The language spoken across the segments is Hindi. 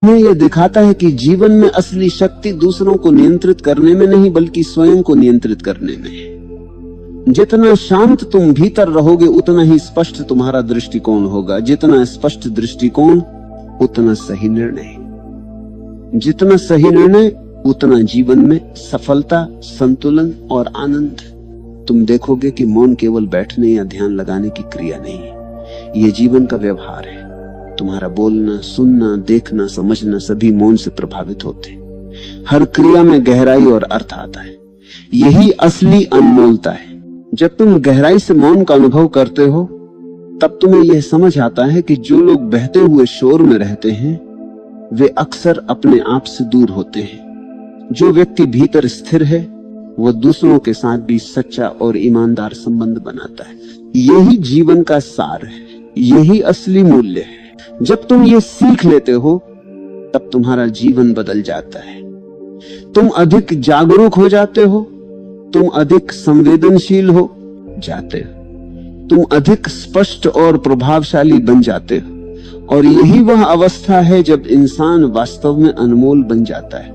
यह दिखाता है कि जीवन में असली शक्ति दूसरों को नियंत्रित करने में नहीं बल्कि स्वयं को नियंत्रित करने में है। जितना शांत तुम भीतर रहोगे उतना ही स्पष्ट तुम्हारा दृष्टिकोण होगा। जितना स्पष्ट दृष्टिकोण उतना सही निर्णय, जितना सही निर्णय उतना जीवन में सफलता, संतुलन और आनंद। तुम देखोगे कि मौन केवल बैठने या ध्यान लगाने की क्रिया नहीं है, यह जीवन का व्यवहार है। तुम्हारा बोलना, सुनना, देखना, समझना सभी मौन से प्रभावित होते हैं। हर क्रिया में गहराई और अर्थ आता है। यही असली अनमोलता है। जब तुम गहराई से मौन का अनुभव करते हो तब तुम्हें यह समझ आता है कि जो लोग बहते हुए शोर में रहते हैं वे अक्सर अपने आप से दूर होते हैं। जो व्यक्ति भीतर स्थिर है वह दूसरों के साथ भी सच्चा और ईमानदार संबंध बनाता है। यही जीवन का सार है, यही असली मूल्य है। जब तुम ये सीख लेते हो तब तुम्हारा जीवन बदल जाता है। तुम अधिक जागरूक हो जाते हो, तुम अधिक संवेदनशील हो जाते हो, तुम अधिक स्पष्ट और प्रभावशाली बन जाते हो। और यही वह अवस्था है जब इंसान वास्तव में अनमोल बन जाता है।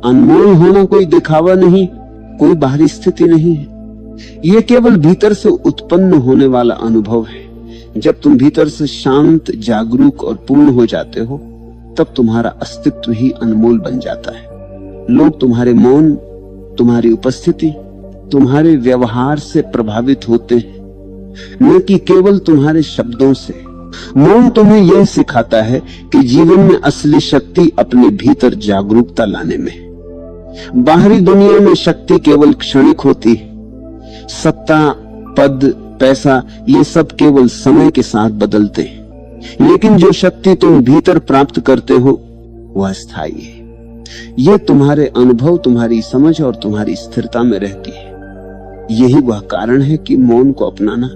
अनमोल होना कोई दिखावा नहीं, कोई बाहरी स्थिति नहीं है। यह केवल भीतर से उत्पन्न होने वाला अनुभव है। जब तुम भीतर से शांत, जागरूक और पूर्ण हो जाते हो तब तुम्हारा अस्तित्व ही अनमोल बन जाता है। लोग तुम्हारे मौन, तुम्हारी उपस्थिति, तुम्हारे व्यवहार से प्रभावित होते हैं, न कि केवल तुम्हारे शब्दों से। मौन तुम्हें यह सिखाता है कि जीवन में असली शक्ति अपने भीतर जागरूकता लाने में है। बाहरी दुनिया में शक्ति केवल क्षणिक होती है। सत्ता, पद, पैसा ये सब केवल समय के साथ बदलते हैं, लेकिन जो शक्ति तुम भीतर प्राप्त करते हो वह स्थायी है। यह तुम्हारे अनुभव, तुम्हारी समझ और तुम्हारी स्थिरता में रहती है। यही वह कारण है कि मौन को अपनाना